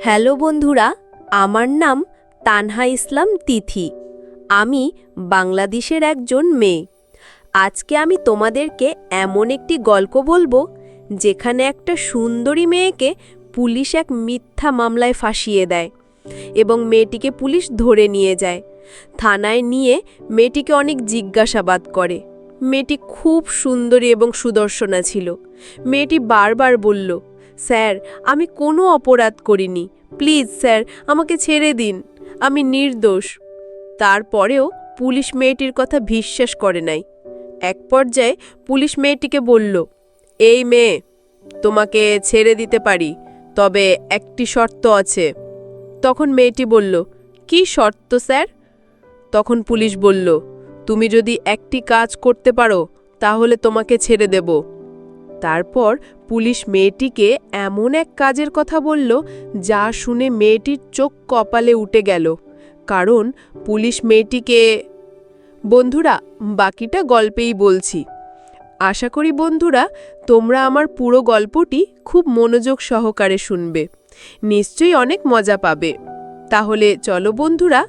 Hello বন্ধুরা, আমার নাম তানহা ইসলাম তিথি। আমি বাংলাদেশের একজন মেয়ে। আজকে আমি তোমাদেরকে এমন একটি গল্প বলবো যেখানে একটা সুন্দরী মেয়েকে পুলিশ এক মিথ্যা মামলায় ফাঁসিয়ে দেয় এবং মেয়েটিকে পুলিশ ধরে নিয়ে যায়। থানায় নিয়ে মেয়েটিকে অনেক জিজ্ঞাসাবাদ করে। মেয়েটি খুব সুন্দরী এবং সুদর্শনা ছিল। মেয়েটি বারবার বলল, স্যার, আমি কোনো অপরাধ করিনি, প্লিজ স্যার, আমাকে ছেড়ে দিন, আমি নির্দোষ। তারপরেও পুলিশ মেয়েটির কথা বিশ্বাস করে নাই। এক পর্যায়ে পুলিশ মেয়েটিকে বলল, এই মেয়ে, তোমাকে ছেড়ে দিতে পারি, তবে একটি শর্ত আছে। তখন মেয়েটি বলল, কি শর্ত স্যার? তখন পুলিশ বলল, তুমি যদি একটি কাজ করতে পারো তাহলে তোমাকে ছেড়ে দেব। তারপর পুলিশ মেয়েটিকে এমন এক কাজের কথা বলল যা শুনে মেয়েটির চোখ কপালে উঠে গেল, কারণ পুলিশ মেয়েটিকে... বন্ধুরা, বাকিটা গল্পেই বলছি। আশা করি বন্ধুরা তোমরা আমার পুরো গল্পটি খুব মনোযোগ সহকারে শুনবে, নিশ্চয়ই অনেক মজা পাবে। তাহলে চলো বন্ধুরা,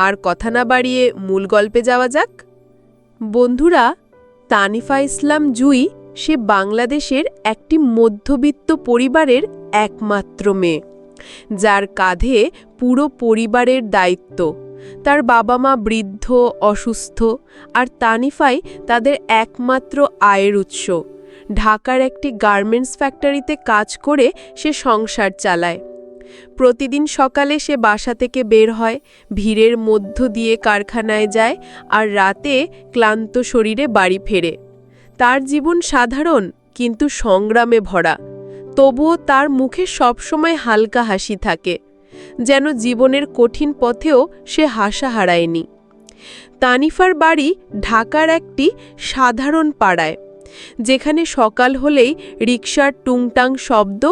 আর কথা না বাড়িয়ে মূল গল্পে যাওয়া যাক। বন্ধুরা, তানিফা ইসলাম জুই সে বাংলাদেশের একটি মধ্যবিত্ত পরিবারের একমাত্র মেয়ে, যার কাঁধে পুরো পরিবারের দায়িত্ব। তার বাবা মা বৃদ্ধ, অসুস্থ, আর তানিফাই তাদের একমাত্র আয়ের উৎস। ঢাকার একটি গার্মেন্টস ফ্যাক্টরিতে কাজ করে সে সংসার চালায়। প্রতিদিন সকালে সে বাসা থেকে বের হয়, ভিড়ের মধ্য দিয়ে কারখানায় যায়, আর রাতে ক্লান্ত শরীরে বাড়ি ফেরে। তার জীবন সাধারণ কিন্তু সংগ্রামে ভরা, তবুও তার মুখে সবসময় হালকা হাসি থাকে, যেন জীবনের কঠিন পথেও সে হাসা হারায়নি। তানিফার বাড়ি ঢাকার একটি সাধারণ পাড়ায়, যেখানে সকাল হলেই রিকশার টুংটাং শব্দ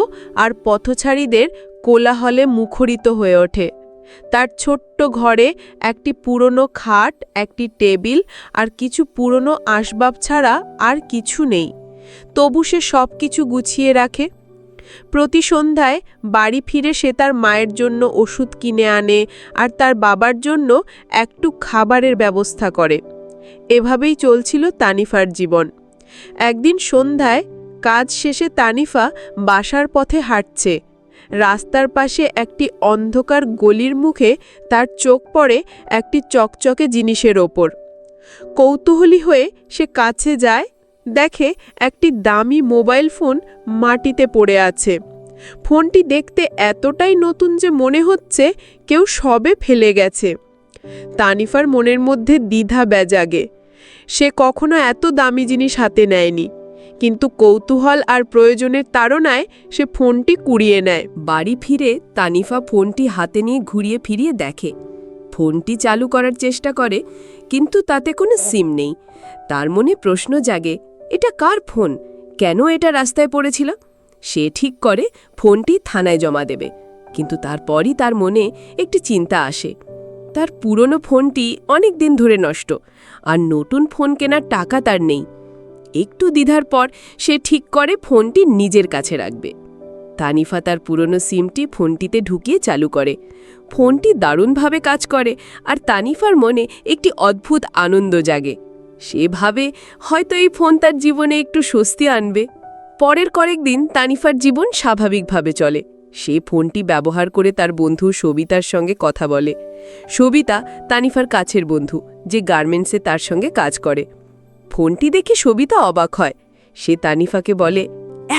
আর পথচারীদের কোলাহলে মুখরিত হয়ে ওঠে। তার ছোট্ট ঘরে একটি পুরনো খাট, একটি টেবিল আর কিছু পুরনো আসবাব ছাড়া আর কিছু নেই, তবু সে সব কিছু গুছিয়ে রাখে। প্রতি সন্ধ্যায় বাড়ি ফিরে সে তার মায়ের জন্য ওষুধ কিনে আনে আর তার বাবার জন্য একটু খাবারের ব্যবস্থা করে। এভাবেই চলছিল তানিফার জীবন। একদিন সন্ধ্যায় কাজ শেষে তানিফা বাসার পথে হাঁটছে। রাস্তার পাশে একটি অন্ধকার গলির মুখে তার চোখ পড়ে একটি চকচকে জিনিসের ওপর। কৌতূহলী হয়ে সে কাছে যায়, দেখে একটি দামি মোবাইল ফোন মাটিতে পড়ে আছে। ফোনটি দেখতে এতটাই নতুন যে মনে হচ্ছে কেউ সবে ফেলে গেছে। তানিফার মনের মধ্যে দ্বিধা জাগে। সে কখনো এত দামি জিনিস হাতে নেয়নি, কিন্তু কৌতূহল আর প্রয়োজনের তাড়নায় সে ফোনটি কুড়িয়ে নেয়। বাড়ি ফিরে তানিফা ফোনটি হাতে নিয়ে ঘুরিয়ে ফিরিয়ে দেখে। ফোনটি চালু করার চেষ্টা করে, কিন্তু তাতে কোনো সিম নেই। তার মনে প্রশ্ন জাগে, এটা কার ফোন, কেন এটা রাস্তায় পড়েছিল? সে ঠিক করে ফোনটি থানায় জমা দেবে, কিন্তু তারপরই তার মনে একটি চিন্তা আসে। তার পুরনো ফোনটি অনেক দিন ধরে নষ্ট, আর নতুন ফোন কেনার টাকা তার নেই। একটু দ্বিধার পর সে ঠিক করে ফোনটি নিজের কাছে রাখবে। তানিফা তার পুরনো সিমটি ফোনটিতে ঢুকিয়ে চালু করে। ফোনটি দারুণভাবে কাজ করে, আর তানিফার মনে একটি অদ্ভুত আনন্দ জাগে। সে ভাবে হয়তো এই ফোন তার জীবনে একটু স্বস্তি আনবে। পরের কয়েকদিন তানিফার জীবন স্বাভাবিকভাবে চলে। সে ফোনটি ব্যবহার করে তার বন্ধু সবিতার সঙ্গে কথা বলে। সবিতা তানিফার কাছের বন্ধু, যে গার্মেন্টসে তার সঙ্গে কাজ করে। ফোনটি দেখে সবিতা অবাক হয়। সে তানিফাকে বলে,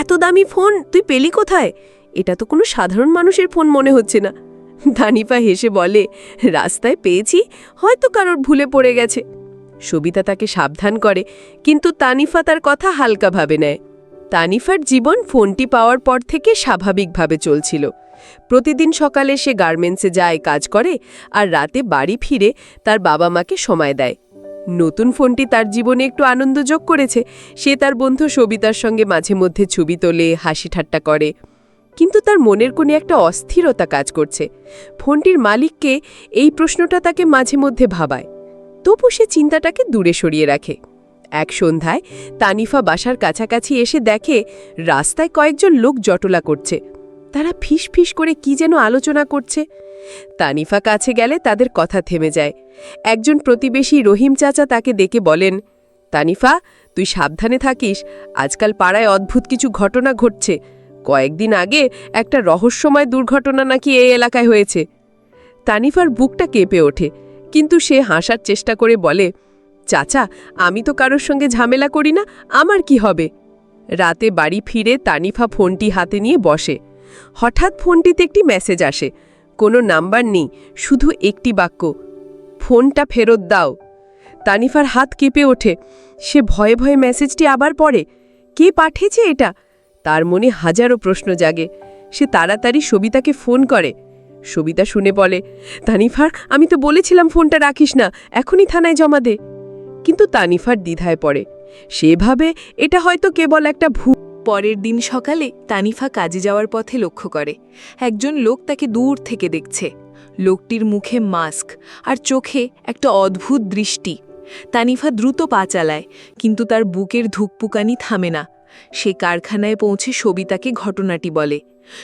এত দামি ফোন তুই পেলি কোথায়? এটা তো কোনো সাধারণ মানুষের ফোন মনে হচ্ছে না। তানিফা হেসে বলে, রাস্তায় পেয়েছি, হয়তো কারোর ভুলে পড়ে গেছে। সবিতা তাকে সাবধান করে, কিন্তু তানিফা তার কথা হালকাভাবে নেয়। তানিফার জীবন ফোনটি পাওয়ার পর থেকে স্বাভাবিকভাবে চলছিল। প্রতিদিন সকালে সে গার্মেন্টসে যায়, কাজ করে, আর রাতে বাড়ি ফিরে তার বাবা মাকে সময় দেয়। নতুন ফোনটি তার জীবনে একটু আনন্দ যোগ করেছে। সে তার বন্ধু সবিতার সঙ্গে মাঝে মধ্যে ছবি তোলে, হাসি ঠাট্টা করে, কিন্তু তার মনের কোণে একটা অস্থিরতা কাজ করছে। ফোনটির মালিককে এই প্রশ্নটা তাকে মাঝে মধ্যে ভাবায়, তবু সে চিন্তাটাকে দূরে সরিয়ে রাখে। এক সন্ধ্যায় তানিফা বাসার কাছাকাছি এসে দেখে রাস্তায় কয়েকজন লোক জটলা করছে। তারা ফিস করে কি যেন আলোচনা করছে। তানিফা কাছে গেলে তাদের কথা থেমে যায়। একজন প্রতিবেশী রহিম চাচা তাকে ডেকে বলেন, তানিফা, তুই সাবধানে থাকিস, আজকাল পাড়ায় অদ্ভুত কিছু ঘটনা ঘটছে। কয়েকদিন আগে একটা রহস্যময় দুর্ঘটনা নাকি এই এলাকায় হয়েছে। তানিফার বুকটা কেঁপে ওঠে, কিন্তু সে হাসার চেষ্টা করে বলে, চাচা, আমি তো কারোর সঙ্গে ঝামেলা করি না, আমার কি হবে। রাতে বাড়ি ফিরে তানিফা ফোনটি হাতে নিয়ে বসে। হঠাৎ ফোনটিতে একটি মেসেজ আসে। কোনো নাম্বার নেই, শুধু একটি বাক্য, ফোনটা ফেরত দাও। তানিফার হাত কেঁপে ওঠে। সে ভয়ে ভয়ে মেসেজটি আবার পড়ে। কে পাঠিয়েছে এটা? তার মনে হাজারো প্রশ্ন জাগে। সে তাড়াতাড়ি সবিতাকে ফোন করে। সবিতা শুনে বলে, তানিফার, আমি তো বলেছিলাম ফোনটা রাখিস না, এখনই থানায় জমা দে। কিন্তু তানিফার দ্বিধায় পড়ে। সে ভাবে এটা হয়তো কেবল একটা ভুল। পরের দিন সকালে তানিফা কাজে যাওয়ার পথে লক্ষ্য করে একজন লোক তাকে দূর থেকে দেখছে। লোকটির মুখে মাস্ক আর চোখে একটা অদ্ভুত দৃষ্টি। তানিফা দ্রুত পা চালায়, কিন্তু তার বুকের ধুকপুকানি থামে না। সে কারখানায় পৌঁছে সবিতাকে ঘটনাটি বলে।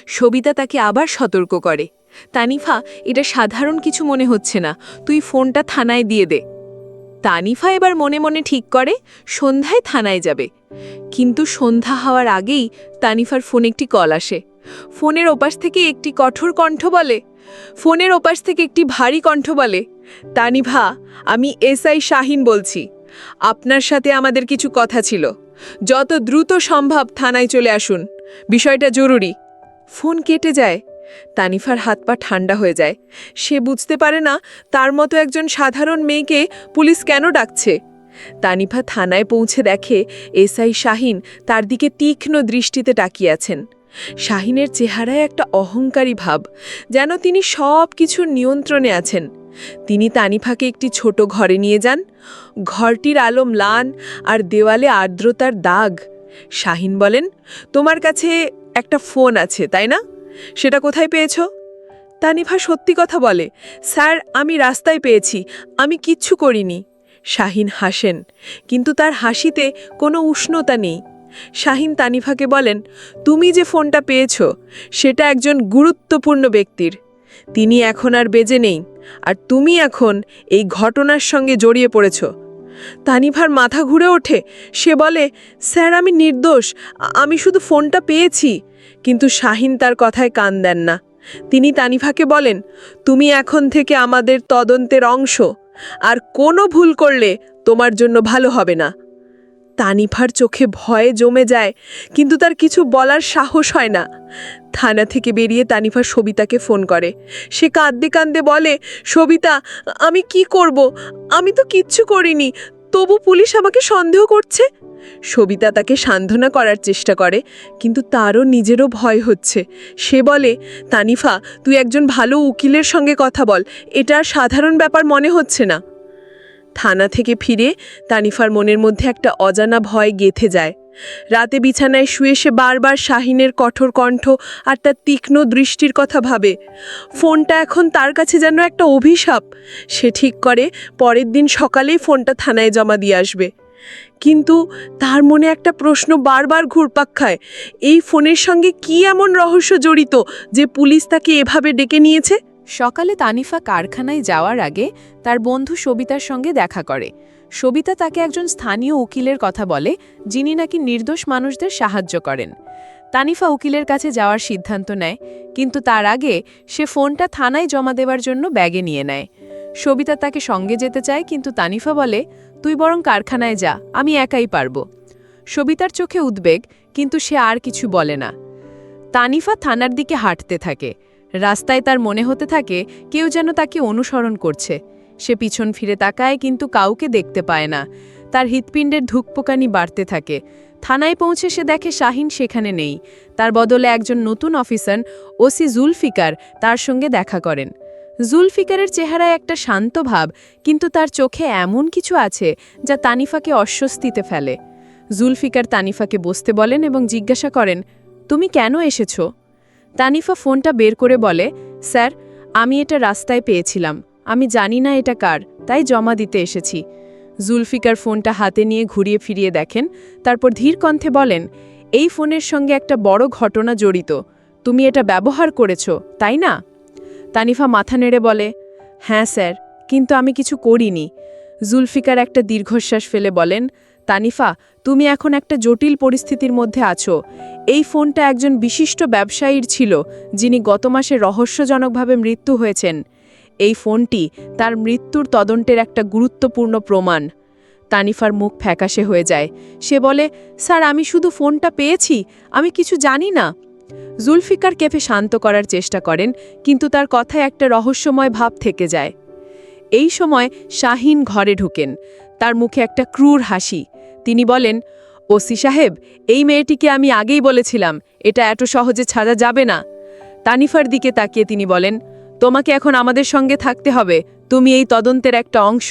সবিতা তাকে আবার সতর্ক করে, তানিফা, এটা সাধারণ কিছু মনে হচ্ছে না, তুই ফোনটা থানায় দিয়ে দে। তানিফা এবার মনে মনে ঠিক করে সন্ধ্যায় থানায় যাবে। কিন্তু সন্ধ্যা হওয়ার আগেই তানিফার ফোনে একটি কল আসে। ফোনের ওপাশ থেকে একটি কঠোর কণ্ঠ বলে, ফোনের ওপাশ থেকে একটি ভারী কণ্ঠ বলে, তানিভা, আমি এসআই শাহিন বলছি, আপনার সাথে আমাদের কিছু কথা ছিল, যত দ্রুত সম্ভব থানায় চলে আসুন, বিষয়টা জরুরি। ফোন কেটে যায়। তানিফার হাত পা ঠান্ডা হয়ে যায়। সে বুঝতে পারে না তার মতো একজন সাধারণ মেয়েকে পুলিশ কেন ডাকছে। তানিফা থানায় পৌঁছে দেখে এসআই শাহিন তার দিকে তীক্ষ্ণ দৃষ্টিতে তাকিয়ে আছেন। শাহিনের চেহারায় একটা অহংকারী ভাব, যেন তিনি সব কিছুর নিয়ন্ত্রণে আছেন। তিনি তানিফাকে একটি ছোট ঘরে নিয়ে যান। ঘরটির আলো ম্লান আর দেওয়ালে আর্দ্রতার দাগ। শাহিন বলেন, তোমার কাছে একটা ফোন আছে, তাই না? সেটা কোথায় পেয়েছ? তানিফা সত্যি কথা বলে, স্যার, আমি রাস্তায় পেয়েছি, আমি কিচ্ছু করিনি। শাহিন হাসেন, কিন্তু তার হাসিতে কোনো উষ্ণতা নেই। শাহিন তানিফাকে বলেন, তুমি যে ফোনটা পেয়েছ সেটা একজন গুরুত্বপূর্ণ ব্যক্তির। তিনি এখন আর বেঁচে নেই, আর তুমি এখন এই ঘটনার সঙ্গে জড়িয়ে পড়েছ। তানিফার মাথা ঘুরে ওঠে। সে বলে, স্যার, আমি নির্দোষ, আমি শুধু ফোনটা পেয়েছি। কিন্তু শাহিন তার কথায় কান দেন না। তিনি তানিফাকে বলেন, তুমি এখন থেকে আমাদের তদন্তের অংশ, আর কোনো ভুল করলে তোমার জন্য ভালো হবে না। তানিফার চোখে ভয়ে জমে যায়, কিন্তু তার কিছু বলার সাহস হয় না। থানা থেকে বেরিয়ে তানিফা সবিতাকে ফোন করে। সে কাঁদতে কাঁদতে বলে, সবিতা, আমি কি করব? আমি তো কিচ্ছু করিনি, তবু পুলিশ আমাকে সন্দেহ করছে। সবিতা তাকে সান্ত্বনা করার চেষ্টা করে, কিন্তু তারও নিজেরও ভয় হচ্ছে। সে বলে, তানিফা, তুই একজন ভালো উকিলের সঙ্গে কথা বল, এটা আর সাধারণ ব্যাপার মনে হচ্ছে না। থানা থেকে ফিরে তানিফার মনের মধ্যে একটা অজানা ভয় গেঁথে যায়। রাতে বিছানায় শুয়ে সে বারবার শাহিনের কঠোর কণ্ঠ আর তার তীক্ষ্ণ দৃষ্টির কথা ভাবে। ফোনটা এখন তার কাছে যেন একটা অভিশাপ। সে ঠিক করে পরের দিন সকালেই ফোনটা থানায় জমা দিয়ে আসবে। কিন্তু তার মনে একটা প্রশ্ন বারবার ঘুরপাক খায়, এই ফোনের সঙ্গে কি এমন রহস্য জড়িত যে পুলিশ তাকে এভাবে ডেকে নিয়েছে? সকালে তানিফা কারখানায় যাওয়ার আগে তার বন্ধু সবিতার সঙ্গে দেখা করে। সবিতা তাকে একজন স্থানীয় উকিলের কথা বলে, যিনি নাকি নির্দোষ মানুষদের সাহায্য করেন। তানিফা উকিলের কাছে যাওয়ার সিদ্ধান্ত নেয়, কিন্তু তার আগে সে ফোনটা থানায় জমা দেওয়ার জন্য ব্যাগে নিয়ে নেয়। সবিতা তাকে সঙ্গে যেতে চায়, কিন্তু তানিফা বলে, তুই বরং কারখানায় যা, আমি একাই পারব। সবিতার চোখে উদ্বেগ, কিন্তু সে আর কিছু বলে না। তানিফা থানার দিকে হাঁটতে থাকে। রাস্তায় তার মনে হতে থাকে কেউ যেন তাকে অনুসরণ করছে। সে পিছন ফিরে তাকায়, কিন্তু কাউকে দেখতে পায় না। তার হৃৎপিণ্ডের ধুকপোকানি বাড়তে থাকে। থানায় পৌঁছে সে দেখে শাহিন সেখানে নেই। তার বদলে একজন নতুন অফিসার, ওসি জুলফিকার, তার সঙ্গে দেখা করেন। জুলফিকারের চেহারায় একটা শান্ত ভাব, কিন্তু তার চোখে এমন কিছু আছে যা তানিফাকে অস্বস্তিতে ফেলে। জুলফিকার তানিফাকে বসতে বলেন এবং জিজ্ঞাসা করেন, তুমি কেন এসেছো? তানিফা ফোনটা বের করে বলে, স্যার, আমি এটা রাস্তায় পেয়েছিলাম, আমি জানি না এটা কার, তাই জমা দিতে এসেছি। জুলফিকার ফোনটা হাতে নিয়ে ঘুরিয়ে ফিরিয়ে দেখেন, তারপর ধীর কণ্ঠে বলেন, এই ফোনের সঙ্গে একটা বড় ঘটনা জড়িত, তুমি এটা ব্যবহার করেছো তাই না? তানিফা মাথা নেড়ে বলে, হ্যাঁ স্যার, কিন্তু আমি কিছু করিনি। জুলফিকার একটা দীর্ঘশ্বাস ফেলে বলেন, তানিফা, তুমি এখন একটা জটিল পরিস্থিতির মধ্যে আছো। এই ফোনটা একজন বিশিষ্ট ব্যবসায়ীর ছিল, যিনি গত মাসে রহস্যজনকভাবে মৃত্যু হয়েছেন। এই ফোনটি তার মৃত্যুর তদন্তের একটা গুরুত্বপূর্ণ প্রমাণ। তানিফার মুখ ফ্যাকাশে হয়ে যায়। সে বলে, স্যার, আমি শুধু ফোনটা পেয়েছি, আমি কিছু জানি না। জুলফিকার কেফে শান্ত করার চেষ্টা করেন, কিন্তু তার কথায় একটা রহস্যময় ভাব থেকে যায়। এই সময় শাহিন ঘরে ঢুকেন। তার মুখে একটা ক্রূর হাসি। তিনি বলেন, ওসি সাহেব, এই মেয়েটিকে আমি আগেই বলেছিলাম, এটা এত সহজে ছাড়া যাবে না। তানিফার দিকে তাকিয়ে তিনি বলেন, তোমাকে এখন আমাদের সঙ্গে থাকতে হবে, তুমি এই তদন্তের একটা অংশ।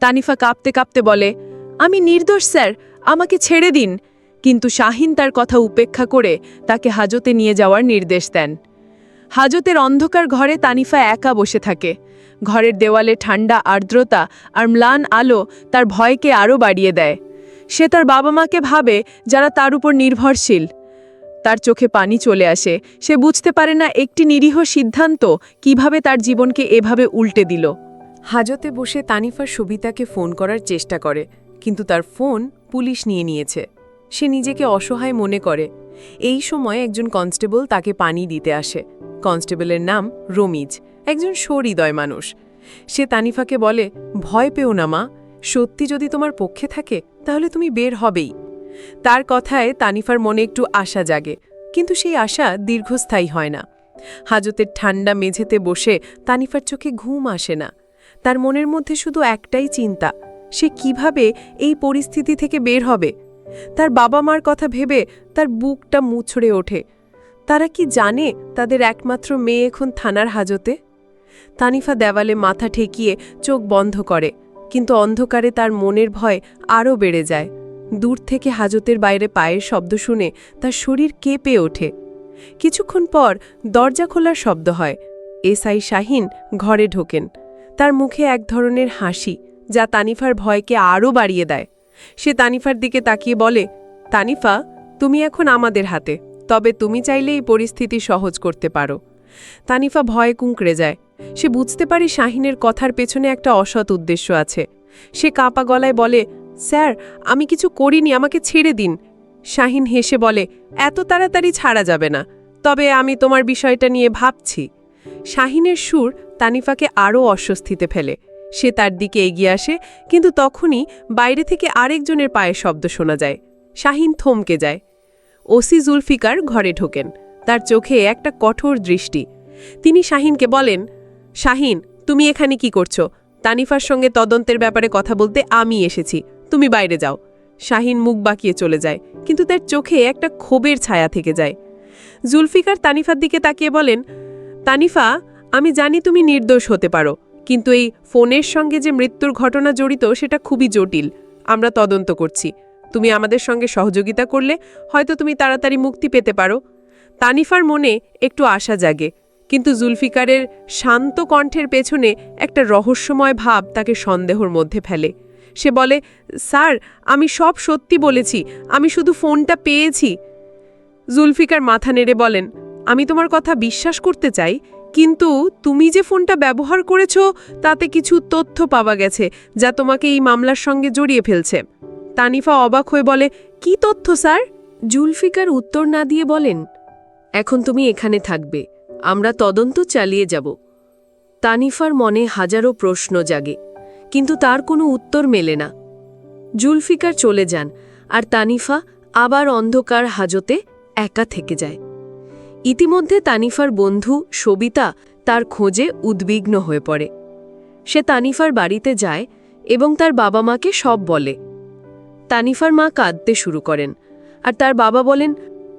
তানিফা কাঁপতে কাঁপতে বলে, আমি নির্দোষ স্যার, আমাকে ছেড়ে দিন। কিন্তু শাহিন তার কথা উপেক্ষা করে তাকে হাজতে নিয়ে যাওয়ার নির্দেশ দেন। হাজতের অন্ধকার ঘরে তানিফা একা বসে থাকে। ঘরের দেওয়ালে ঠান্ডা আর্দ্রতা আর ম্লান আলো তার ভয়কে আরও বাড়িয়ে দেয়। সে তার বাবা মাকে ভাবে, যারা তার উপর নির্ভরশীল। তার চোখে পানি চলে আসে। সে বুঝতে পারে না একটি নিরীহ সিদ্ধান্ত কিভাবে তার জীবনকে এভাবে উল্টে দিল। হাজতে বসে তানিফা সবিতাকে ফোন করার চেষ্টা করে, কিন্তু তার ফোন পুলিশ নিয়ে নিয়েছে। সে নিজেকে অসহায় মনে করে। এই সময় একজন কনস্টেবল তাকে পানি দিতে আসে। কনস্টেবলের নাম রমিজ, একজন সহৃদয় মানুষ। সে তানিফাকে বলে, ভয় পেও না মা, সত্যি যদি তোমার পক্ষে থাকে তাহলে তুমি বের হবেই। তার কথায় তানিফার মনে একটু আশা জাগে, কিন্তু সেই আশা দীর্ঘস্থায়ী হয় না। হাজতের ঠান্ডা মেঝেতে বসে তানিফার চোখে ঘুম আসে না। তার মনের মধ্যে শুধু একটাই চিন্তা, সে কিভাবে এই পরিস্থিতি থেকে বের হবে। তার বাবা মার কথা ভেবে তার বুকটা মুচড়ে ওঠে। তারা কি জানে তাদের একমাত্র মেয়ে এখন থানার হাজতে? তানিফা দেওয়ালে মাথা ঠেকিয়ে চোখ বন্ধ করে, কিন্তু অন্ধকারে তার মনের ভয় আরও বেড়ে যায়। দূর থেকে হাজতের বাইরে পায়ের শব্দ শুনে তার শরীর কেঁপে ওঠে। কিছুক্ষণ পর দরজা খোলার শব্দ হয়। এসআই শাহিন ঘরে ঢোকেন। তার মুখে এক ধরনের হাসি, যা তানিফার ভয়কে আরও বাড়িয়ে দেয়। সে তানিফার দিকে তাকিয়ে বলে, তানিফা, তুমি এখন আমাদের হাতে, তবে তুমি চাইলে এই পরিস্থিতি সহজ করতে পারো। তানিফা ভয়ে কুঁকড়ে যায়। সে বুঝতে পারে শাহিনের কথার পেছনে একটা অসৎ উদ্দেশ্য আছে। সে কাঁপা গলায় বলে, স্যার, আমি কিছু করিনি, আমাকে ছেড়ে দিন। শাহিন হেসে বলে, এত তাড়াতাড়ি ছাড়া যাবে না, তবে আমি তোমার বিষয়টা নিয়ে ভাবছি। শাহিনের সুর তানিফাকে আরও অস্বস্তিতে ফেলে। সে তার দিকে এগিয়ে আসে, কিন্তু তখনই বাইরে থেকে আরেকজনের পায়ের শব্দ শোনা যায়। শাহিন থমকে যায়। ওসি জুলফিকার ঘরে ঢোকেন। তার চোখে একটা কঠোর দৃষ্টি। তিনি শাহিনকে বলেন, শাহিন, তুমি এখানে কি করছো? তানিফার সঙ্গে তদন্তের ব্যাপারে কথা বলতে আমি এসেছি, তুমি বাইরে যাও। শাহিন মুখ বাঁকিয়ে চলে যায়, কিন্তু তার চোখে একটা ক্ষোভের ছায়া থেকে যায়। জুলফিকার তানিফার দিকে তাকিয়ে বলেন, তানিফা, আমি জানি তুমি নির্দোষ হতে পারো, কিন্তু এই ফোনের সঙ্গে যে মৃত্যুর ঘটনা জড়িত সেটা খুবই জটিল। আমরা তদন্ত করছি। তুমি আমাদের সঙ্গে সহযোগিতা করলে হয়তো তুমি তাড়াতাড়ি মুক্তি পেতে পারো। তানিফার মনে একটু আশা জাগে, কিন্তু জুলফিকারের শান্ত কণ্ঠের পেছনে একটা রহস্যময় ভাব তাকে সন্দেহর মধ্যে ফেলে। সে বলে, স্যার, আমি সব সত্যি বলেছি, আমি শুধু ফোনটা পেয়েছি। জুলফিকার মাথা নেড়ে বলেন, আমি তোমার কথা বিশ্বাস করতে চাই, কিন্তু তুমি যে ফোনটা ব্যবহার করেছ তাতে কিছু তথ্য পাওয়া গেছে যা তোমাকে এই মামলার সঙ্গে জড়িয়ে ফেলছে। তানিফা অবাক হয়ে বলে, কি তথ্য স্যার? জুলফিকার উত্তর না দিয়ে বলেন, এখন তুমি এখানে থাকবে, আমরা তদন্ত চালিয়ে যাব। তানিফার মনে হাজারো প্রশ্ন জাগে, কিন্তু তার কোনো উত্তর মেলে না। জুলফিকার চলে যান, আর তানিফা আবার অন্ধকার হাজতে একা থেকে যায়। ইতিমধ্যে তানিফার বন্ধু সবিতা তার খোঁজে উদ্বিগ্ন হয়ে পড়ে। সে তানিফার বাড়িতে যায় এবং তার বাবা মাকে সব বলে। তানিফার মা কাঁদতে শুরু করেন, আর তার বাবা বলেন,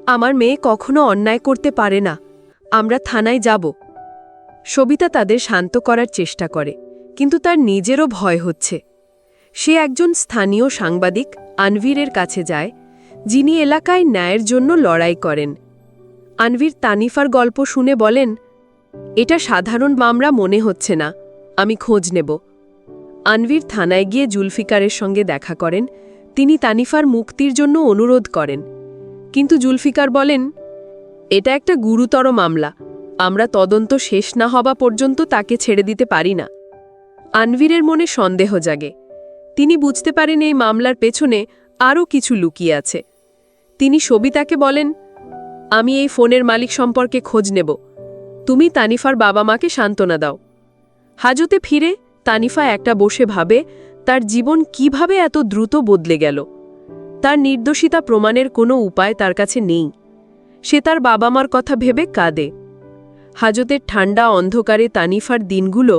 আমার মেয়ে কখনো অন্যায় করতে পারে না, আমরা থানায় যাব। সবিতা তাদের শান্ত করার চেষ্টা করে, কিন্তু তার নিজেরও ভয় হচ্ছে। সে একজন স্থানীয় সাংবাদিক আনভীরের কাছে যায়, যিনি এলাকায় ন্যায়ের জন্য লড়াই করেন। আনভীর তানিফার গল্প শুনে বলেন, এটা সাধারণ মামলা মনে হচ্ছে না, আমি খোঁজ নেব। আনভীর থানায় গিয়ে জুলফিকারের সঙ্গে দেখা করেন। তিনি তানিফার মুক্তির জন্য অনুরোধ করেন, কিন্তু জুলফিকার বলেন, এটা একটা গুরুতর মামলা। আমরা তদন্ত শেষ না হওয়া পর্যন্ত তাকে ছেড়ে দিতে পারি না। আনভীরের মনে সন্দেহ জাগে। তিনি বুঝতে পারেন এই মামলার পেছনে আরও কিছু লুকিয়ে আছে। তিনি সবিতাকে বলেন, আমি এই ফোনের মালিক সম্পর্কে খোঁজ নেব। তুমি তানিফার বাবা মাকে সান্ত্বনা দাও। হাজতে ফিরে তানিফা একটা বসে ভাবে তার জীবন কিভাবে এত দ্রুত বদলে গেল। তার নির্দোষিতা প্রমাণের কোনো উপায় তার কাছে নেই। সে তার বাবা মার কথা ভেবে কাঁদে। হাজতের ঠান্ডা অন্ধকারে তানিফার দিনগুলো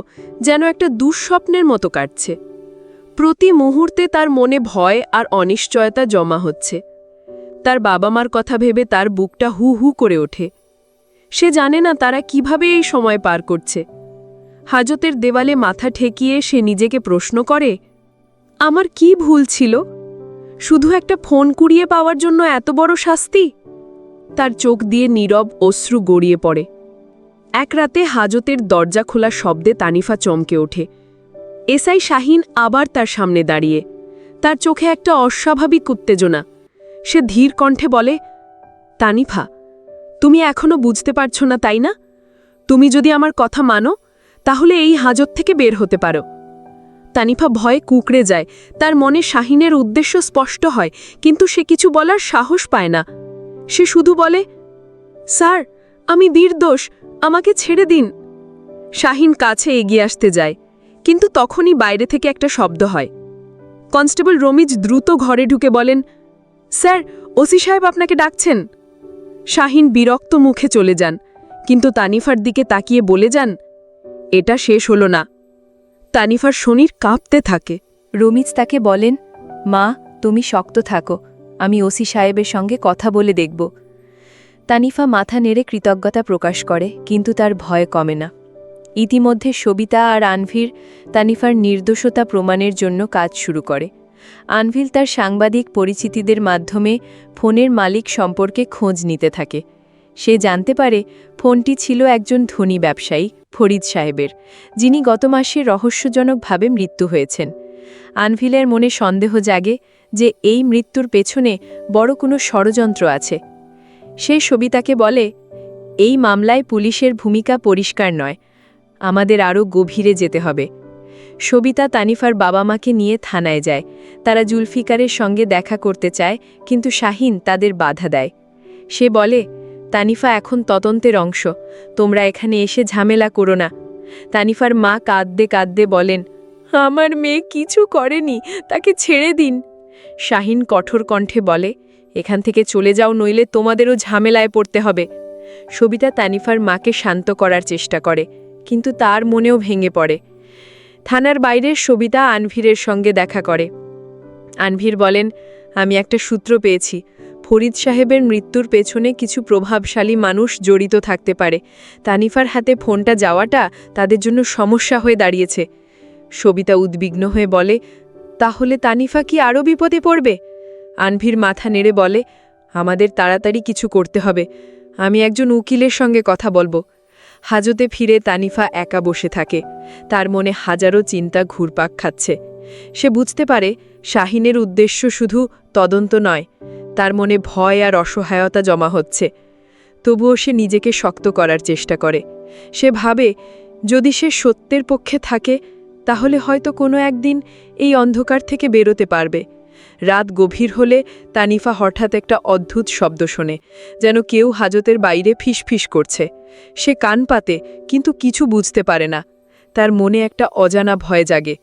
যেন একটা দুঃস্বপ্নের মতো কাটছে। প্রতি মুহূর্তে তার মনে ভয় আর অনিশ্চয়তা জমা হচ্ছে। তার বাবা মার কথা ভেবে তার বুকটা হু হু করে ওঠে। সে জানে না তারা কিভাবে এই সময় পার করছে। হাজতের দেওয়ালে মাথা ঠেকিয়ে সে নিজেকে প্রশ্ন করে, আমার কি ভুল ছিল? শুধু একটা ফোন কুড়িয়ে পাওয়ার জন্য এত বড় শাস্তি? তার চোখ দিয়ে নীরব অশ্রু গড়িয়ে পড়ে। এক রাতে হাজতের দরজা খোলার শব্দে তানিফা চমকে ওঠে। এসআই শাহিন আবার তার সামনে দাঁড়িয়ে। তার চোখে একটা অস্বাভাবিক উত্তেজনা। সে ধীর কণ্ঠে বলে, তানিফা, তুমি এখনো বুঝতে পারছো না, তাই না? তুমি যদি আমার কথা মানো তাহলে এই হাজত থেকে বের হতে পারো। তানিফা ভয়ে কুঁকড়ে যায়। তার মনে শাহিনের উদ্দেশ্য স্পষ্ট হয়, কিন্তু সে কিছু বলার সাহস পায় না। সে শুধু বলে, স্যার, আমি নির্দোষ, আমাকে ছেড়ে দিন। শাহিন কাছে এগিয়ে আসতে যায়, কিন্তু তখনই বাইরে থেকে একটা শব্দ হয়। কনস্টেবল রমিজ দ্রুত ঘরে ঢুকে বলেন, স্যার, ওসি সাহেব আপনাকে ডাকছেন। শাহিন বিরক্ত মুখে চলে যান, কিন্তু তানিফার দিকে তাকিয়ে বলে যান, এটা শেষ হলো না। তানিফার শরীর কাঁপতে থাকে। রমিজ তাকে বলেন, মা, তুমি শক্ত থাকো, আমি ওসি সাহেবের সঙ্গে কথা বলে দেখব। তানিফা মাথা নেড়ে কৃতজ্ঞতা প্রকাশ করে, কিন্তু তার ভয় কমে না। ইতিমধ্যে সবিতা আর আনভীর তানিফার নির্দোষতা প্রমাণের জন্য কাজ শুরু করে। আনভিল তার সাংবাদিক পরিচিতিদের মাধ্যমে ফোনের মালিক সম্পর্কে খোঁজ নিতে থাকে। সে জানতে পারে ফোনটি ছিল একজন ধনী ব্যবসায়ী ফরিদ সাহেবের, যিনি গত মাসে রহস্যজনকভাবে মৃত্যু হয়েছেন। আনভিলের মনে সন্দেহ জাগে যে এই মৃত্যুর পেছনে বড় কোনো ষড়যন্ত্র আছে। সে সবিতাকে বলে, এই মামলায় পুলিশের ভূমিকা পরিষ্কার নয়, আমাদের আরও গভীরে যেতে হবে। সবিতা তানিফার বাবা মাকে নিয়ে থানায় যায়। তারা জুলফিকারের সঙ্গে দেখা করতে চায়, কিন্তু শাহিন তাদের বাধা দেয়। সে বলে, তানিফা এখন তদন্তের অংশ, তোমরা এখানে এসে ঝামেলা করো না। তানিফার মা কাঁদতে কাঁদতে বলেন, আমার মেয়ে কিছু করেনি, তাকে ছেড়ে দিন। শাহিন কঠোর কণ্ঠে বলে, এখান থেকে চলে যাও, নইলে তোমাদেরও ঝামেলায় পড়তে হবে। সবিতা তানিফার মাকে শান্ত করার চেষ্টা করে, কিন্তু তার মনেও ভেঙে পড়ে। থানার বাইরে সবিতা আনভীরের সঙ্গে দেখা করে। আনভীর বলেন, আমি একটা সূত্র পেয়েছি। ফরিদ সাহেবের মৃত্যুর পেছনে কিছু প্রভাবশালী মানুষ জড়িত থাকতে পারে। তানিফার হাতে ফোনটা যাওয়াটা তাদের জন্য সমস্যা হয়ে দাঁড়িয়েছে। সবিতা উদ্বিগ্ন হয়ে বলে, তাহলে তানিফা কি আরও বিপদে পড়বে? আনভীর মাথা নেড়ে বলে, আমাদের তাড়াতাড়ি কিছু করতে হবে। আমি একজন উকিলের সঙ্গে কথা বলবো। হাজতে ফিরে তানিফা একা বসে থাকে। তার মনে হাজারো চিন্তা ঘুরপাক খাচ্ছে। সে বুঝতে পারে শাহিনের উদ্দেশ্য শুধু তদন্ত নয়, তার মনে ভয় আর অসহায়তা জমা হচ্ছে। তবুও সে নিজেকে শক্ত করার চেষ্টা করে। সে ভাবে, যদি সে সত্যের পক্ষে থাকে তাহলে হয়তো কোনো একদিন এই অন্ধকার থেকে বেরোতে পারবে। রাত গভীর হলে তানিফা হঠাৎ একটা অদ্ভুত শব্দ শোনে, যেন কেউ হাজতের বাইরে ফিসফিস করছে। সে কান পাতে, কিন্তু কিছু বুঝতে পারে না। তার মনে একটা অজানা ভয় জাগে।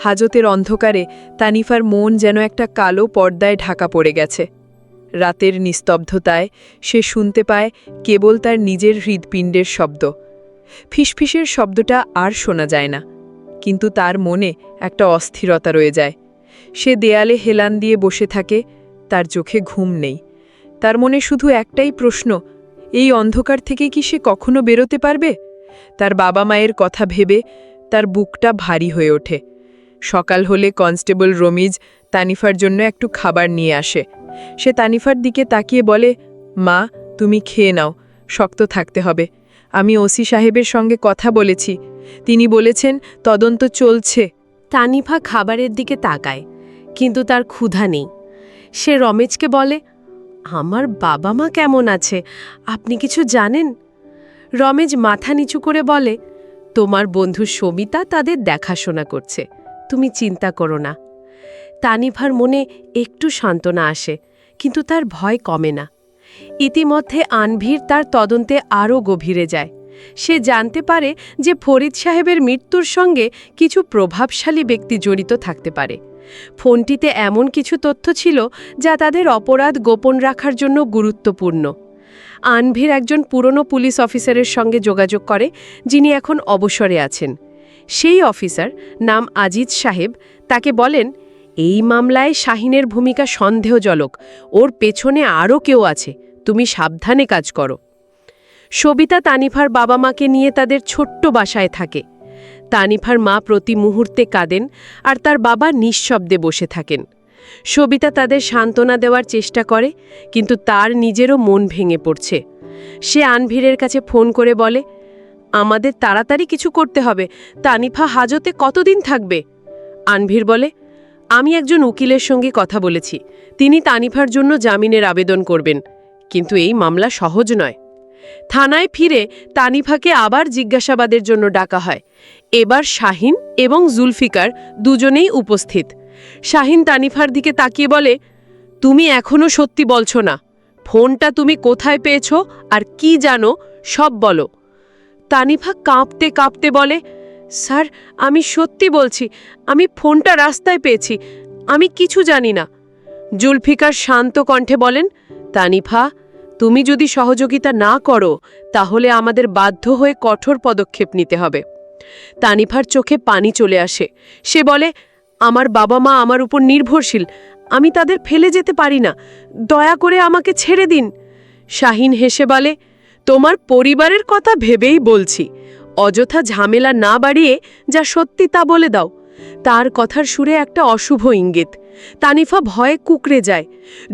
হাজতের অন্ধকারে তানিফার মন যেন একটা কালো পর্দায় ঢাকা পড়ে গেছে। রাতের নিস্তব্ধতায় সে শুনতে পায় কেবল তার নিজের হৃদপিণ্ডের শব্দ। ফিসফিসের শব্দটা আর শোনা যায় না, কিন্তু তার মনে একটা অস্থিরতা রয়ে যায়। সে দেয়ালে হেলান দিয়ে বসে থাকে, তার চোখে ঘুম নেই। তার মনে শুধু একটাই প্রশ্ন, এই অন্ধকার থেকে কি সে কখনো বেরোতে পারবে? তার বাবা মায়ের কথা ভেবে তার বুকটা ভারী হয়ে ওঠে। সকাল হলে কনস্টেবল রমিজ তানিফার জন্য একটু খাবার নিয়ে আসে। সে তানিফার দিকে তাকিয়ে বলে, মা, তুমি খেয়ে নাও, শক্ত থাকতে হবে। আমি ওসি সাহেবের সঙ্গে কথা বলেছি, তিনি বলেছেন তদন্ত চলছে। তানিফা খাবারের দিকে তাকায়, কিন্তু তার ক্ষুধা নেই। সে রমেজকে বলে, আমার বাবা মা কেমন আছে আপনি কিছু জানেন? রমেশ মাথা নিচু করে বলে, তোমার বন্ধু সবিতা তাদের দেখাশোনা করছে, তুমি চিন্তা করো না। তানিফার মনে একটু সান্ত্বনা আসে, কিন্তু তার ভয় কমে না। ইতিমধ্যে আনভির তার তদন্তে আরও গভীরে যায়। সে জানতে পারে যে ফরিদ সাহেবের মৃত্যুর সঙ্গে কিছু প্রভাবশালী ব্যক্তি জড়িত থাকতে পারে। ফোনটিতে এমন কিছু তথ্য ছিল যা তাদের অপরাধ গোপন রাখার জন্য গুরুত্বপূর্ণ। আনভির একজন পুরনো পুলিশ অফিসারের সঙ্গে যোগাযোগ করে, যিনি এখন অবসরে আছেন। সেই অফিসার, নাম আজিজ সাহেব, তাকে বলেন, এই মামলায় শাহিনের ভূমিকা সন্দেহজনক, ওর পেছনে আরও কেউ আছে, তুমি সাবধানে কাজ করো। সবিতা তানিফার বাবা মাকে নিয়ে তাদের ছোট্ট বাসায় থাকে। তানিফার মা প্রতি মুহূর্তে কাঁদেন আর তার বাবা নিঃশব্দে বসে থাকেন। সবিতা তাদের সান্ত্বনা দেওয়ার চেষ্টা করে, কিন্তু তার নিজেরও মন ভেঙে পড়ছে। সে আনভিরের কাছে ফোন করে বলে, আমাদের তাড়াতাড়ি কিছু করতে হবে, তানিফা হাজতে কতদিন থাকবে? আনভির বলে, আমি একজন উকিলের সঙ্গে কথা বলেছি, তিনি তানিফার জন্য জামিনের আবেদন করবেন, কিন্তু এই মামলা সহজ নয়। থানায় ফিরে তানিফাকে আবার জিজ্ঞাসাবাদের জন্য ডাকা হয়। এবার শাহিন এবং জুলফিকার দুজনেই উপস্থিত। শাহিন তানিফার দিকে তাকিয়ে বলে, তুমি এখনো সত্যি বলছো না, ফোনটা তুমি কোথায় পেয়েছো আর কি জানো সব বলো। তানিফা কাঁপতে কাঁপতে বলে, স্যার আমি সত্যি বলছি, আমি ফোনটা রাস্তায় পেয়েছি, আমি কিছু জানি না। জুলফিকার শান্ত কণ্ঠে বলেন, তানিফা, তুমি যদি সহযোগিতা না করো তাহলে আমাদের বাধ্য হয়ে কঠোর পদক্ষেপ নিতে হবে। তানিফার চোখে পানি চলে আসে। সে বলে, আমার বাবা মা আমার উপর নির্ভরশীল, আমি তাদের ফেলে যেতে পারি না, দয়া করে আমাকে ছেড়ে দিন। শাহিন হেসে বলে, তোমার পরিবারের কথা ভেবেই বলছি, অযথা ঝামেলা না বাড়িয়ে যা সত্যি তা বলে দাও। তার কথার সুরে একটা অশুভ ইঙ্গিত। তানিফা ভয়ে কুঁকড়ে যায়।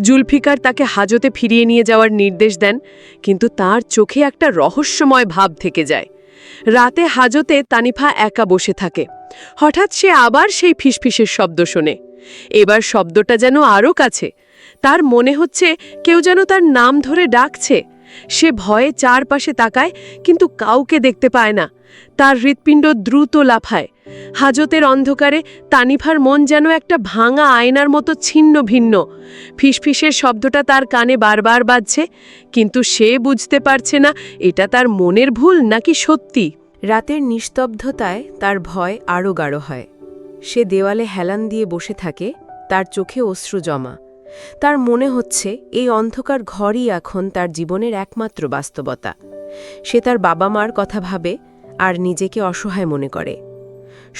জুলফিকার তাকে হাজতে ফিরিয়ে নিয়ে যাওয়ার নির্দেশ দেন, কিন্তু তার চোখে একটা রহস্যময় ভাব থেকে যায়। রাতে হাজতে তানিফা একা বসে থাকে। হঠাৎ সে আবার সেই ফিসফিসের শব্দ শোনে। এবার শব্দটা যেন আরও কাছে। তার মনে হচ্ছে কেউ যেন তার নাম ধরে ডাকছে। সে ভয়ে চারপাশে তাকায়, কিন্তু কাউকে দেখতে পায় না। তার হৃৎপিণ্ড দ্রুত লাফায়। হাজতের অন্ধকারে তানিফার মন যেন একটা ভাঙা আয়নার মতো ছিন্ন ভিন্ন। ফিসফিসের শব্দটা তার কানে বারবার বাজছে, কিন্তু সে বুঝতে পারছে না এটা তার মনের ভুল নাকি সত্যি। রাতের নিস্তব্ধতায় তার ভয় আরও গাঢ় হয়। সে দেওয়ালে হেলান দিয়ে বসে থাকে, তার চোখে অশ্রু জমা। তার মনে হচ্ছে এই অন্ধকার ঘরই এখন তার জীবনের একমাত্র বাস্তবতা। সে তার বাবা মার কথা ভাবে আর নিজেকে অসহায় মনে করে।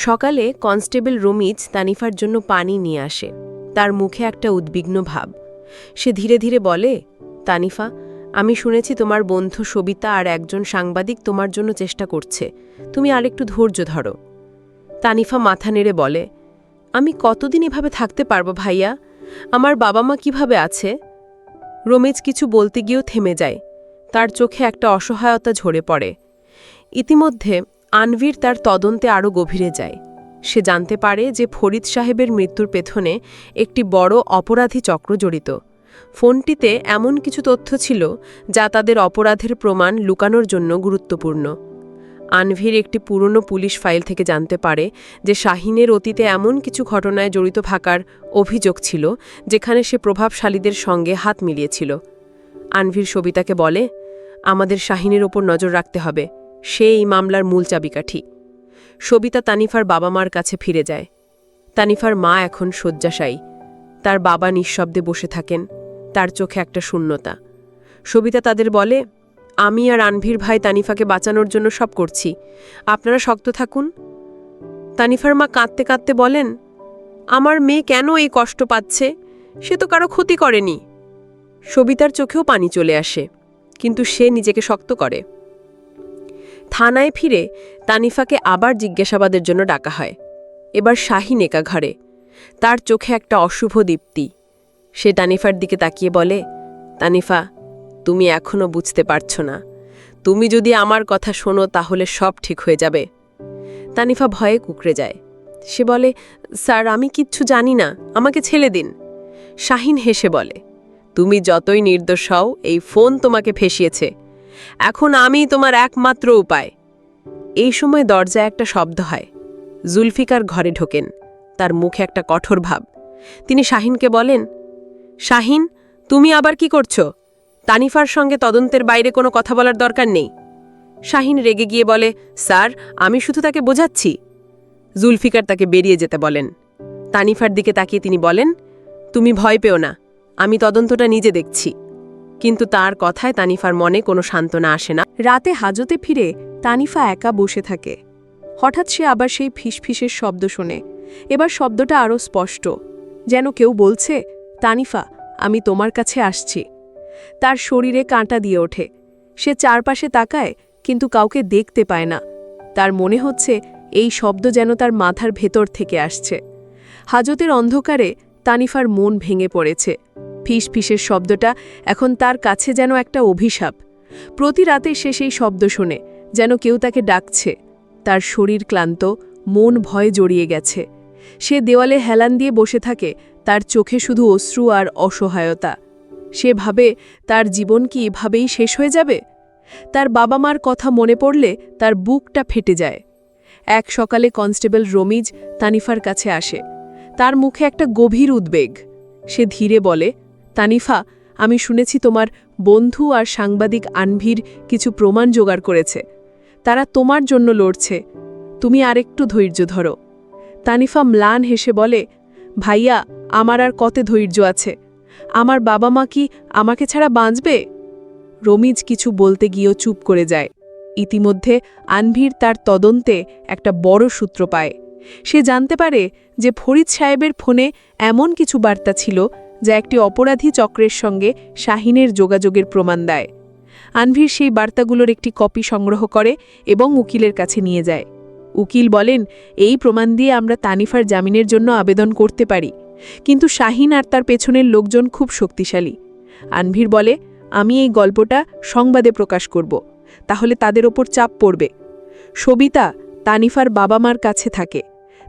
সকালে কনস্টেবল রমিজ তানিফার জন্য পানি নিয়ে আসে। তার মুখে একটা উদ্বিগ্ন ভাব। সে ধীরে ধীরে বলে, তানিফা, আমি শুনেছি তোমার বন্ধু সবিতা আর একজন সাংবাদিক তোমার জন্য চেষ্টা করছে, তুমি আরেকটু ধৈর্য ধরো। তানিফা মাথা নেড়ে বলে, আমি কতদিন এভাবে থাকতে পারবো ভাইয়া? আমার বাবা মা কিভাবে আছে? রমিজ কিছু বলতে গিয়েও থেমে যায়। তার চোখে একটা অসহায়তা ঝরে পড়ে। ইতিমধ্যে আনভির তার তদন্তে আরও গভীরে যায়। সে জানতে পারে যে ফরিদ সাহেবের মৃত্যুর পেছনে একটি বড় অপরাধী চক্র জড়িত। ফোনটিতে এমন কিছু তথ্য ছিল যা তাদের অপরাধের প্রমাণ লুকানোর জন্য গুরুত্বপূর্ণ। আনভির একটি পুরনো পুলিশ ফাইল থেকে জানতে পারে যে শাহিনের অতীতে এমন কিছু ঘটনায় জড়িত থাকার অভিযোগ ছিল যেখানে সে প্রভাবশালীদের সঙ্গে হাত মিলিয়েছিল। আনভির সবিতাকে বলে, আমাদের শাহিনের ওপর নজর রাখতে হবে, সে এই মামলার মূল চাবিকাঠি। সবিতা তানিফার বাবা মার কাছে ফিরে যায়। তানিফার মা এখন শয্যাশায়ী। তার বাবা নিঃশব্দে বসে থাকেন, তার চোখে একটা শূন্যতা। সবিতা তাদের বলে, আমি আর আনভির ভাই তানিফাকে বাঁচানোর জন্য সব করছি, আপনারা শক্ত থাকুন। তানিফার মা কাঁদতে কাঁদতে বলেন, আমার মেয়ে কেন এই কষ্ট পাচ্ছে? সে তো কারো ক্ষতি করেনি। সবিতার চোখেও পানি চলে আসে, কিন্তু সে নিজেকে শক্ত করে। থানায় ফিরে তানিফাকে আবার জিজ্ঞাসাবাদের জন্য ডাকা হয়। এবার শাহিন একা ঘরে। তার চোখে একটা অশুভ দীপ্তি। সে তানিফার দিকে তাকিয়ে বলে, তানিফা, তুমি এখনো বুঝতে পারছো না। তুমি যদি আমার কথা শোনো তাহলে সব ঠিক হয়ে যাবে। তানিফা ভয়ে কুঁকড়ে যায়। সে বলে, স্যার আমি কিচ্ছু জানি না, আমাকে ছেড়ে দিন। শাহিন হেসে বলে, তুমি যতই নির্দোষ হও, এই ফোন তোমাকে ফেঁসিয়েছে। এখন আমি তোমার একমাত্র উপায়। এই সময় দরজায় একটা শব্দ হয়। জুলফিকার ঘরে ঢোকেন। তার মুখে একটা কঠোর ভাব। তিনি শাহিনকে বলেন, শাহিন, তুমি আবার কি করছো? তানিফার সঙ্গে তদন্তের বাইরে কোনো কথা বলার দরকার নেই। শাহিন রেগে গিয়ে বলে, স্যার, আমি শুধু তাকে বোঝাচ্ছি। জুলফিকার তাকে বেরিয়ে যেতে বলেন। তানিফার দিকে তাকিয়ে তিনি বলেন, তুমি ভয় পেও না, আমি তদন্তটা নিজে দেখছি। কিন্তু তার কথায় তানিফার মনে কোনো সান্ত্বনা আসে না। রাতে হাজতে ফিরে তানিফা একা বসে থাকে। হঠাৎ সে আবার সেই ফিসফিসের শব্দ শোনে। এবার শব্দটা আরও স্পষ্ট, যেন কেউ বলছে, তানিফা, আমি তোমার কাছে আসছি। তার শরীরে কাঁটা দিয়ে ওঠে। সে চারপাশে তাকায়, কিন্তু কাউকে দেখতে পায় না। তার মনে হচ্ছে এই শব্দ যেন তার মাথার ভেতর থেকে আসছে। হাজতের অন্ধকারে তানিফার মন ভেঙে পড়েছে। ফিসফিসের শব্দটা এখন তার কাছে যেন একটা অভিশাপ। প্রতি রাতে সে সেই শব্দ শোনে, যেন কেউ তাকে ডাকছে। তার শরীর ক্লান্ত, মন ভয়ে জড়িয়ে গেছে। সে দেওয়ালে হেলান দিয়ে বসে থাকে, তার চোখে শুধু অশ্রু আর অসহায়তা। সে ভাবে, তার জীবন কি এভাবেই শেষ হয়ে যাবে? তার বাবা মার কথা মনে পড়লে তার বুকটা ফেটে যায়। এক সকালে কনস্টেবল রমিজ তানিফার কাছে আসে। তার মুখে একটা গভীর উদ্বেগ। সে ধীরে বলে, তানিফা, আমি শুনেছি তোমার বন্ধু আর সাংবাদিক আনভির কিছু প্রমাণ জোগাড় করেছে। তারা তোমার জন্য লড়ছে। তুমি আরেকটু ধৈর্য ধরো। তানিফা ম্লান হেসে বলে, ভাইয়া, আমার আর কত ধৈর্য আছে? আমার বাবা মা কি আমাকে ছাড়া বাঁচবে? রমিজ কিছু বলতে গিয়েও চুপ করে যায়। ইতিমধ্যে আনভির তার তদন্তে একটা বড় সূত্র পায়। সে জানতে পারে যে ফরিদ সাহেবের ফোনে এমন কিছু বার্তা ছিল যা একটি অপরাধী চক্রের সঙ্গে শাহিনের যোগাযোগের প্রমাণ দেয়। আনভির সেই বার্তাগুলোর একটি কপি সংগ্রহ করে এবং উকিলের কাছে নিয়ে যায়। উকিল বলেন, এই প্রমাণ দিয়ে আমরা তানিফার জামিনের জন্য আবেদন করতে পারি, কিন্তু শাহিন আর তার পেছনের লোকজন খুব শক্তিশালী। আনভির বলে, আমি এই গল্পটা সংবাদে প্রকাশ করব, তাহলে তাদের ওপর চাপ পড়বে। সবিতা তানিফার বাবা মার কাছে থাকে।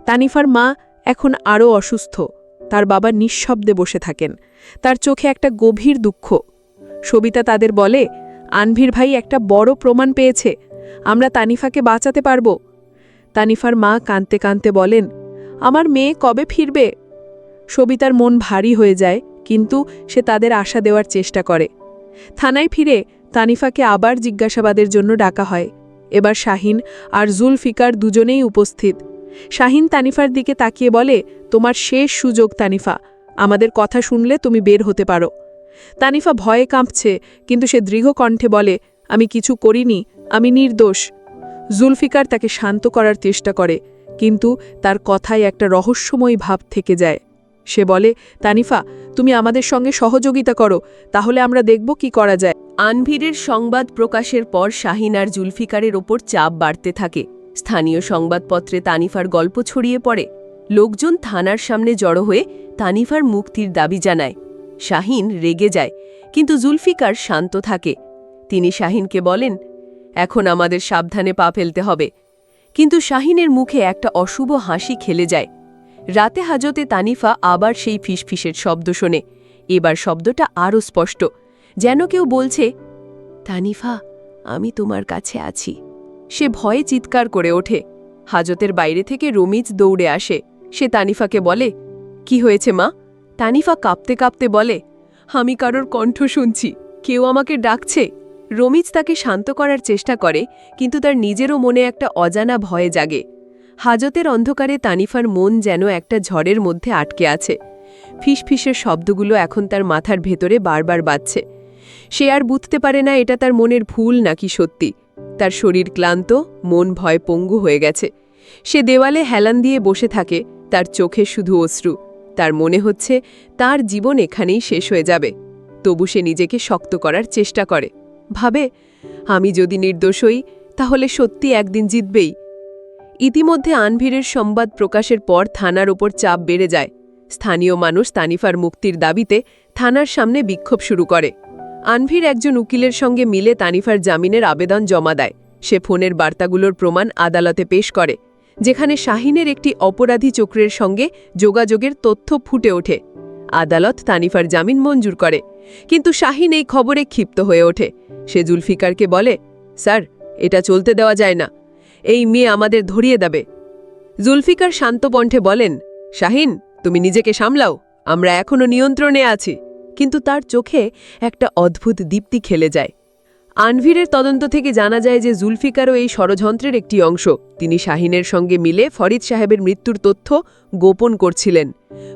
তানিফার মা এখন আরও অসুস্থ। তার বাবা নিঃশব্দে বসে থাকেন। তার চোখে একটা গভীর দুঃখ। সবিতা তাদের বলে, আনভির ভাই একটা বড় প্রমাণ পেয়েছে, আমরা তানিফাকে বাঁচাতে পারব। তানিফার মা কাঁদতে কাঁদতে বলেন, আমার মেয়ে কবে ফিরবে? সবিতার মন ভারী হয়ে যায়, কিন্তু সে তাদের আশা দেওয়ার চেষ্টা করে। থানায় ফিরে তানিফাকে আবার জিজ্ঞাসাবাদের জন্য ডাকা হয়। এবার শাহিন আর জুলফিকার দুজনেই উপস্থিত। শাহিন তানিফার দিকে তাকিয়ে বলে, তোমার শেষ সুযোগ তানিফা, আমাদের কথা শুনলে তুমি বের হতে পারো। তানিফা ভয়ে কাঁপছে, কিন্তু সে দৃঢ় কণ্ঠে বলে, আমি কিছু করিনি, আমি নির্দোষ। জুলফিকার তাকে শান্ত করার চেষ্টা করে, কিন্তু তার কথায় একটা রহস্যময় ভাব থেকে যায়। সে বলে, তানিফা, তুমি আমাদের সঙ্গে সহযোগিতা করো, তাহলে আমরা দেখব কি করা যায়। আনভিরের সংবাদ প্রকাশের পর শাহিন আর জুলফিকারের ওপর চাপ বাড়তে থাকে। স্থানীয় সংবাদপত্রে তানিফার গল্প ছড়িয়ে পড়ে। লোকজন থানার সামনে জড়ো হয়ে তানিফার মুক্তির দাবি জানায়। শাহিন রেগে যায়, কিন্তু জুলফিকার শান্ত থাকে। তিনি শাহিনকে বলেন, এখন আমাদের সাবধানে পা ফেলতে হবে। কিন্তু শাহিনের মুখে একটা অশুভ হাসি খেলে যায়। রাতে হাজতে তানিফা আবার সেই ফিসফিসের শব্দ শোনে। এবার শব্দটা আরও স্পষ্ট, যেন কেউ বলছে, তানিফা, আমি তোমার কাছে আছি। সে ভয়ে চিৎকার করে ওঠে। হাজতের বাইরে থেকে রমিজ দৌড়ে আসে। সে তানিফাকে বলে, কি হয়েছে মা? তানিফা কাঁপতে কাঁপতে বলে, আমি কারোর কণ্ঠ শুনছি, কেউ আমাকে ডাকছে। রমিজ তাকে শান্ত করার চেষ্টা করে, কিন্তু তার নিজেরও মনে একটা অজানা ভয়ে জাগে। হাজতের অন্ধকারে তানিফার মন যেন একটা ঝড়ের মধ্যে আটকে আছে। ফিসফিসের শব্দগুলো এখন তার মাথার ভেতরে বারবার বাজছে। সে আর বুঝতে পারে না এটা তার মনের ভুল নাকি সত্যি। তার শরীর ক্লান্ত, মন ভয়ে পঙ্গু হয়ে গেছে। সে দেওয়ালে হেলান দিয়ে বসে থাকে, তার চোখে শুধু অশ্রু। তার মনে হচ্ছে তার জীবন এখানেই শেষ হয়ে যাবে। তবু সে নিজেকে শক্ত করার চেষ্টা করে। ভাবে, আমি যদি নির্দোষ হই, তাহলে সত্যি একদিন জিতবেই। ইতিমধ্যে আনভিরের সংবাদ প্রকাশের পর থানার ওপর চাপ বেড়ে যায়। স্থানীয় মানুষ তানিফার মুক্তির দাবিতে থানার সামনে বিক্ষোভ শুরু করে। আনভির একজন উকিলের সঙ্গে মিলে তানিফার জামিনের আবেদন জমা দেয়। সে ফোনের বার্তাগুলোর প্রমাণ আদালতে পেশ করে, যেখানে শাহিনের একটি অপরাধী চক্রের সঙ্গে যোগাযোগের তথ্য ফুটে ওঠে। আদালত তানিফার জামিন মঞ্জুর করে। কিন্তু শাহিন এই খবরে ক্ষিপ্ত হয়ে ওঠে। সে জুলফিকারকে বলে, স্যার, এটা চলতে দেওয়া যায় না। এই মেয়ে আমাদের ধরিয়ে দেবে। জুলফিকার শান্ত কণ্ঠে বলেন, শাহিন, তুমি নিজেকে সামলাও, আমরা এখনো নিয়ন্ত্রণে আছি। কিন্তু তার চোখে একটা অদ্ভুত দীপ্তি খেলে যায়। আনভিরের তদন্ত থেকে জানা যায় যে জুলফিকারও এই ষড়যন্ত্রের একটি অংশ। তিনি শাহিনের সঙ্গে মিলে ফরিদ সাহেবের মৃত্যুর তথ্য গোপন করছিলেন।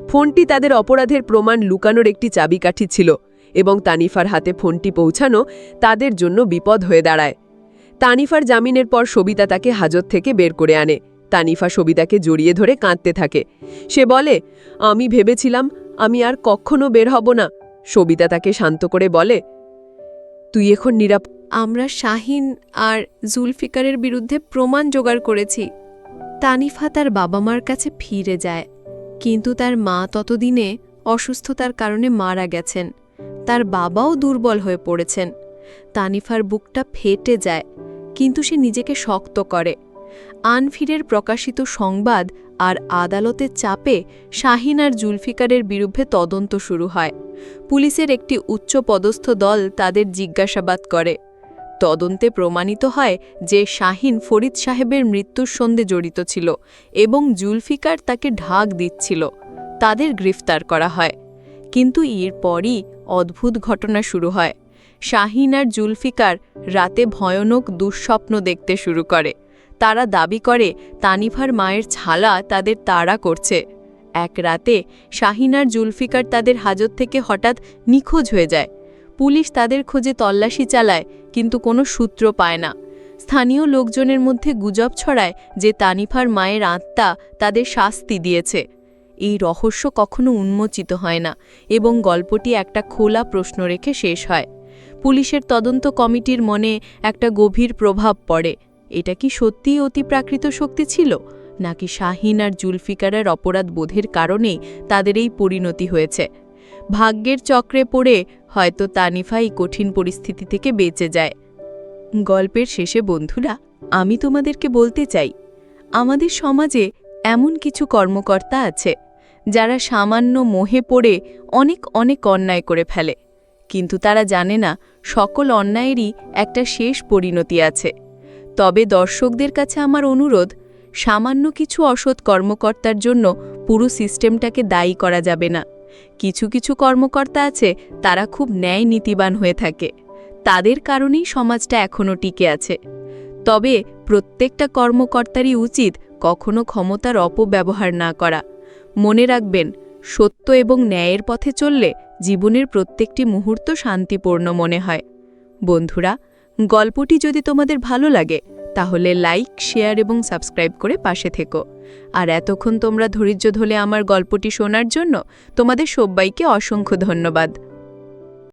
ফোনটি তাদের অপরাধের প্রমাণ লুকানোর একটি চাবিকাঠি ছিল এবং তানিফার হাতে ফোনটি পৌঁছানো তাদের জন্য বিপদ হয়ে দাঁড়ায়। তানিফার জামিনের পর সবিতা তাকে হাজত থেকে বের করে আনে। তানিফা সবিতাকে জড়িয়ে ধরে কাঁদতে থাকে। সে বলে, আমি ভেবেছিলাম আমি আর কখনো বের হব না। সবিতা তাকে শান্ত করে বলে, তুই এখন নিরাপদ। আমরা শাহিন আর জুলফিকারের বিরুদ্ধে প্রমাণ জোগাড় করেছি। তানিফা তার বাবা মার কাছে ফিরে যায়, কিন্তু তার মা ততদিনে অসুস্থতার কারণে মারা গেছেন। তার বাবাও দুর্বল হয়ে পড়েছেন। তানিফার বুকটা ফেটে যায়, কিন্তু সে নিজেকে শক্ত করে। আনফিরের প্রকাশিত সংবাদ আর আদালতের চাপে শাহিন আর জুলফিকারের বিরুদ্ধে তদন্ত শুরু হয়। পুলিশের একটি উচ্চপদস্থ দল তাদের জিজ্ঞাসাবাদ করে। তদন্তে প্রমাণিত হয় যে শাহিন ফরিদ সাহেবের মৃত্যুর সঙ্গে জড়িত ছিল এবং জুলফিকার তাকে ঢাক দিচ্ছিল। তাদের গ্রেফতার করা হয়। কিন্তু এরপরই অদ্ভুত ঘটনা শুরু হয়। শাহিন আর জুলফিকার রাতে ভয়ানক দুঃস্বপ্ন দেখতে শুরু করে। তারা দাবি করে তানিফার মায়ের ছালা তাদের তাড়া করছে। এক রাতে শাহিন আর জুলফিকার তাদের হাজত থেকে হঠাৎ নিখোঁজ হয়ে যায়। পুলিশ তাদের খোঁজে তল্লাশি চালায়, কিন্তু কোনো সূত্র পায় না। স্থানীয় লোকজনের মধ্যে গুজব ছড়ায় যে তানিফার মায়ের আত্মা তাদের শাস্তি দিয়েছে। এই রহস্য কখনো উন্মোচিত হয় না এবং গল্পটি একটা খোলা প্রশ্ন রেখে শেষ হয়। পুলিশের তদন্ত কমিটির মনে একটা গভীর প্রভাব পড়ে। এটা কি সত্যিই অতিপ্রাকৃত শক্তি ছিল, নাকি শাহিন আর জুলফিকারের অপরাধ বোধের কারণেই তাদের এই পরিণতি হয়েছে? ভাগ্যের চক্রে পড়ে হয়তো তানিফা এই কঠিন পরিস্থিতি থেকে বেঁচে যায়। গল্পের শেষে বন্ধুরা, আমি তোমাদেরকে বলতে চাই, আমাদের সমাজে এমন কিছু কর্মকর্তা আছে যারা সামান্য মোহে পড়ে অনেক অন্যায় করে ফেলে, কিন্তু তারা জানে না সকল অন্যায়েরই একটা শেষ পরিণতি আছে। তবে দর্শকদের কাছে আমার অনুরোধ, সামান্য কিছু অসৎ কর্মকর্তার জন্য পুরো সিস্টেমটাকে দায়ী করা যাবে না। কিছু কিছু কর্মকর্তা আছে, তারা খুব ন্যায় নীতিবান হয়ে থাকে। তাদের কারণেই সমাজটা এখনও টিকে আছে। তবে প্রত্যেকটা কর্মকর্তারই উচিত কখনো ক্ষমতার অপব্যবহার না করা। মনে রাখবেন, সত্য এবং ন্যায়ের পথে চললে জীবনের প্রত্যেকটি মুহূর্ত শান্তিপূর্ণ মনে হয়। বন্ধুরা, গল্পটি যদি তোমাদের ভালো লাগে তাহলে লাইক, শেয়ার এবং সাবস্ক্রাইব করে পাশে থেকো। আর এতক্ষণ তোমরা ধৈর্য ধরে আমার গল্পটি শোনার জন্য তোমাদের সবাইকে অসংখ্য ধন্যবাদ।